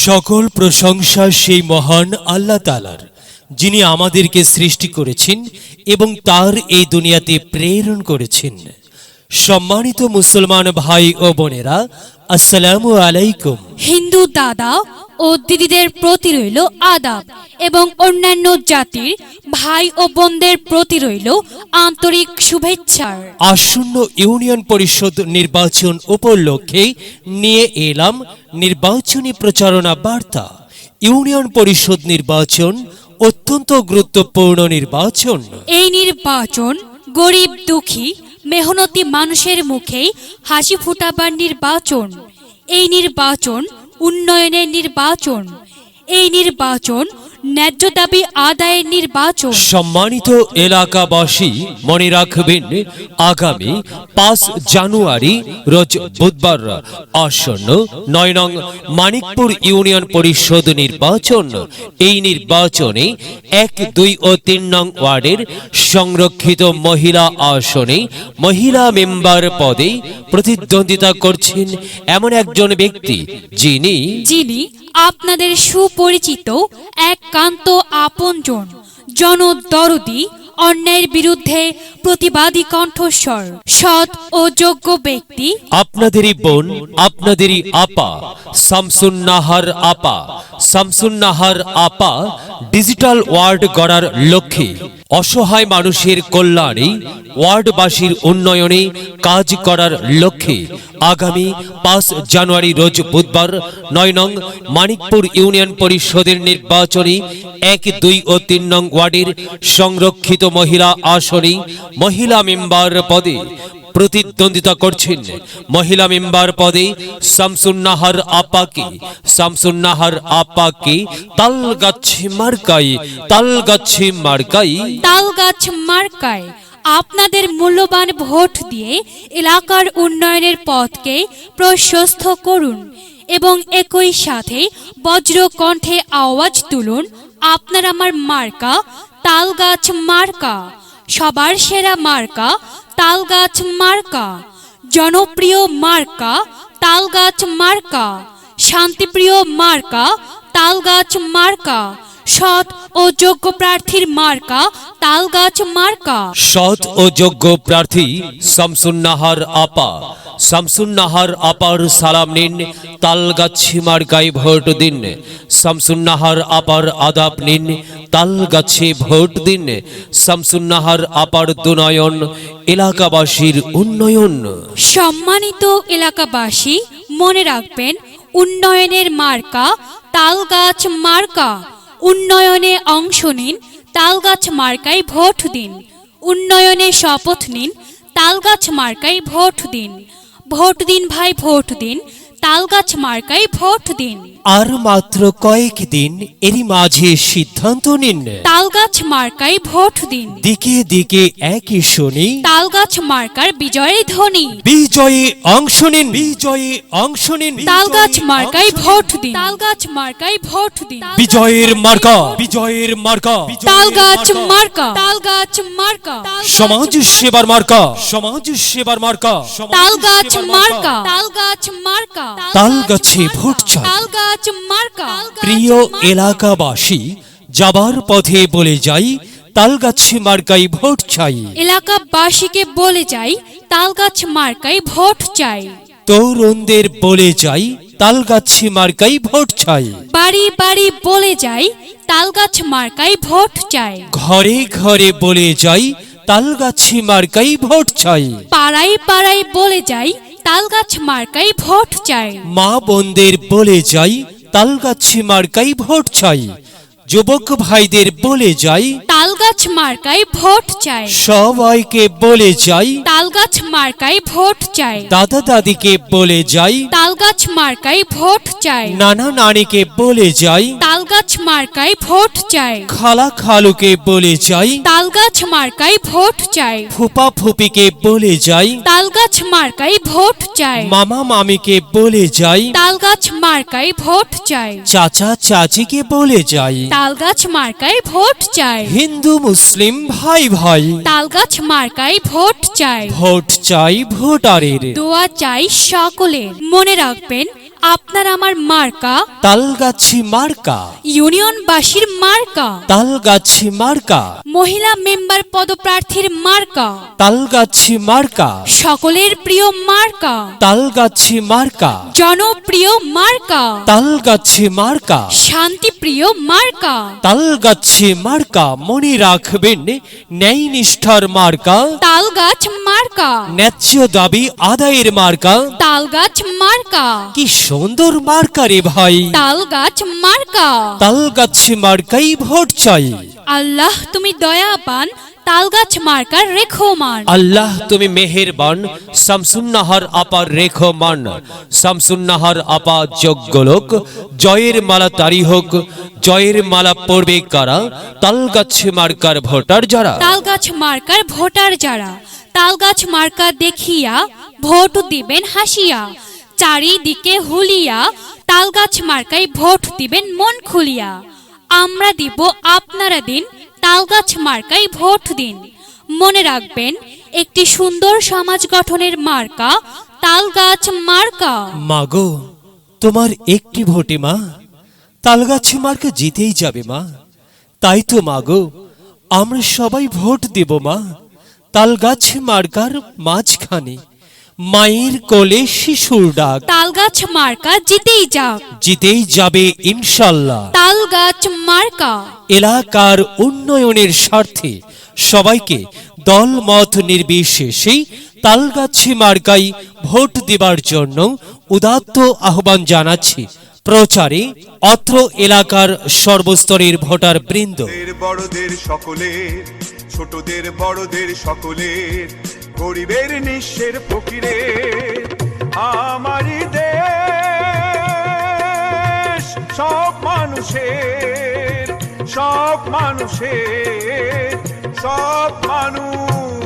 সকল প্রশংসা সেই মহান আল্লাহ তাআলার, যিনি আমাদেরকে সৃষ্টি করেছেন এবং তার এই দুনিয়াতে প্রেরণ করেছেন। সম্মানিত মুসলমান ভাই ও বোনেরা, আসসালামু আলাইকুম। হিন্দু দাদা ও দিদিদের প্রতি রইল আদাব এবং অন্যান্য জাতির ভাই ও বোনদের প্রতি রইল আন্তরিক শুভেচ্ছা। আসন্ন ইউনিয়ন পরিষদ নির্বাচন উপলক্ষে নিয়ে এলাম নির্বাচনী প্রচারণা বার্তা। ইউনিয়ন পরিষদ নির্বাচন অত্যন্ত গুরুত্বপূর্ণ নির্বাচন। এই নির্বাচন গরিব দুঃখী মেহনতি মানুষের মুখে হাসি ফুটাবার নির্বাচন। এই নির্বাচন উন্নয়নের নির্বাচন। এই নির্বাচন ন্যায্য দাবি আদায়ের নির্বাচন। সম্মানিত এলাকাবাসী, মনে রাখবেন আগামী 5 জানুয়ারি রোজ বুধবার আসন্ন 9 নং মানিকপুর ইউনিয়ন পরিষদ নির্বাচন। এই নির্বাচনে 1, 2 ও 3 নং ওয়ার্ডের সংরক্ষিত মহিলা আসনে মহিলা মেম্বার পদে প্রতিদ্বন্দ্বিতা করছেন এমন একজন ব্যক্তি যিনি আপনাদের সুপরিচিত একান্ত আপনজন, জনদরদি, অন্যায়ের বিরুদ্ধে প্রতিবাদী কণ্ঠস্বর, সৎ ও যোগ্য ব্যক্তি, আপনাদেরই বোন, আপনাদেরই আপা শামসুন নাহার আপা। শামসুন নাহার আপা ডিজিটাল ওয়ার্ড গড়ার লক্ষ্যে অসহায় মানুষের কল্যাণে, ওয়ার্ডবাসীর উন্নয়নে কাজ করার লক্ষ্যে আগামী 5 জানুয়ারি রোজ বুধবার 9 নং মানিকপুর ইউনিয়ন পরিষদের নির্বাচনে 1, 2 ও 3 নং ওয়ার্ডের সংরক্ষিত মহিলা আসনে মহিলা মেম্বার পদে প্রতিদ্বন্দ্বিতা করছেন। মহিলা মেম্বার পদে শামসুন নাহার আপাকে তালগাছ মার্কায় আপনাদের মূল্যবান ভোট দিয়ে এলাকার উন্নয়নের পথকে প্রশস্ত করুন এবং একই সাথে বজ্র কণ্ঠে আওয়াজ তুলুন, আপনার আমার মার্কা তালগাছ মার্কা, সবার সেরা মার্কা তালগাছ মার্কা, জনপ্রিয় মার্কা তালগাছ মার্কা, শান্তিপ্রিয় মার্কা তালগাছ মার্কা, সৎ ও যোগ্য প্রার্থীর মার্কা তালগাছ মার্কা। সৎ ও যোগ্য প্রার্থী শামসুন নাহার আপা। শামসুন নাহার আপার সালাম নিন, তালগাছ মার্কায় ভোট দিন। শামসুন নাহার আপার আদাব নিন, তালগাছে ভোট দিন। শামসুন নাহার আপার দুনয়ন, এলাকাবাসীর উন্নয়ন। সম্মানিত এলাকাবাসী, মনে রাখবেন উন্নয়নের মার্কা তালগাছ মার্কা। উন্নয়নে অংশ নিন, তালগাছ মার্কায় ভোট দিন। উন্নয়নে শপথ নিন, তালগাছ মার্কায় ভোট দিন। ভোট দিন ভাই, ভোট দিন, তালগাছ মার্কায় ভোট দিন। আর মাত্র কয়েকদিন, এরই মাঝে সিদ্ধান্ত নিন, তালগাছ মার্কায় ভোট দিন। দিকে দিকে একই শুনি, তালগাছ মার্কার বিজয়ের ধ্বনি। বিজয়ে অংশ নিন, বিজয়ে অংশ নিন, তালগাছ মার্কায় ভোট দিন। তালগাছ মার্কায় ভোট দিন। বিজয়ের মার্কা, বিজয়ের মার্কা, তালগাছ মার্কা, তালগাছ মার্কা, সমাজ সেবার মার্কা, সমাজ সেবার মার্কা, তালগাছ মার্কা, তালগাছ মার্কা, তালগাছে ভোট চাই। তালগাছ মার্কা। প্রিয় এলাকাবাসী, যাবার পথে বলে যাই, তালগাছে মার্কায় ভোট চাই। এলাকাবাসীকে বলে যাই, তালগাছ মার্কায় ভোট চাই। তরুণদের বলে যাই, তালগাছে মার্কায় ভোট চাই। বাড়ি বাড়ি বলে যাই, তালগাছ মার্কায় ভোট চাই। ঘরে ঘরে বলে যাই, তালগাছে মার্কায় ভোট চাই। পাড়ায় পাড়ায় বলে যাই, তালগাছ মার্কায় ভোট চাই। মা বোনদের বলে যাই, তালগাছে মার্কায় ভোট চাই। যুবক ভাইদের বলে যাই, তালগাছ মার্কায় ভোট চাই। সবাইকে বলে যাই, তালগাছ মার্কায় ভোট চাই। দাদা দাদিকে বলে যাই, তালগাছ মার্কায় ভোট চাই। নানা নানিকে বলে যাই, তালগাছ মার্কায় ভোট চাই। খালা খালুকে বলে যাই, তালগাছ মার্কায় ভোট চাই। ফুপা ফুপিকে বলে যাই, তালগাছ মার্কায় ভোট চাই। মামা মামিকে বলে যাই, তালগাছ মার্কায় ভোট চাই। চাচা চাচিকে বলে যাই, তালগাছ মার্কায় ভোট চাই। হিন্দু মুসলিম ভাই ভাই, তালগাছ মার্কায় ভোট চাই। ভোট চাই ভোটারের। দোয়া চাই সকলের। মনে রাখবেন আপনার আমার মার্কা তালগাছি মার্কা, ইউনিয়নবাসীর মার্কা, তালগাছি মার্কা, মহিলা মেম্বার পদপ্রার্থীর মার্কা, তালগাছি মার্কা, সকলের প্রিয় মার্কা, তালগাছি মার্কা, জনপ্রিয় মার্কা, তালগাছি মার্কা, শান্তিপ্রিয় মার্কা, তালগাছি মার্কা। মনে রাখবেন, ন্যায় নিষ্ঠার মার্কা, তালগাছ মার্কা, ন্যায্য দাবি আদায়ের মার্কা। তালগাছ মার্কা, কি সুন্দর মার্কা রে ভাই, তালগাছ মার্কা। তালগাছি মার্কাই ভোট চাই। আল্লাহ তুমি দয়াবান, তালগাছ মার্কার রেখোমান। আল্লাহ তুমি মেহেরবান, শামসুন্নাহার আপার রেখমান। শামসুন্নাহার আপা যোগ্য লোক, জয়ের মালা তারি হোক। জয়ের মালা পড়বে কারা? তালগাছি মার্কার ভোটার যারা। তালগাছ মার্কার ভোটার যারা, তালগাছ মার্কা দেখিয়া ভোট দিবেন হাসিয়া। চারিদিকে হুলিয়া, তালগাছ মার্কায় ভোট দিবেন মন খুলিয়া। আমরা দিব, আপনারা দিন, তালগাছ মার্কায় ভোট দিন। মনে রাখবেন, একটি সুন্দর সমাজ গঠনের মার্কা তালগাছ মার্কা। মাগো, তোমার একটি ভোটে মা তালগাছি মার্কা জিতেই যাবে মা। তাই তো মাগো, আমরা সবাই ভোট দেব মা তালগাছি মার্কার মাঝখানে। মায়ের কোলে শিশুর ডাক, তালগাছ মার্কা জিতেই যাক, জিতেই যাবে ইনশাল্লাহ। তালগাছ মার্কা। এলাকার উন্নয়নের স্বার্থে সবাইকে দলমত নির্বিশেষে তালগাছি মার্কায় ভোট দেবার জন্য উদাত্ত আহ্বান জানাচ্ছি। প্রচারে অত্র এলাকার সর্বস্তরের ভোটার বৃন্দ। বড়দের সকলের, ছোটদের বড়দের সকলের, গরিবের নিঃস্বের ফকিরের, আমারই দেশ সব মানুষের, সব মানুষের, সব মানুষ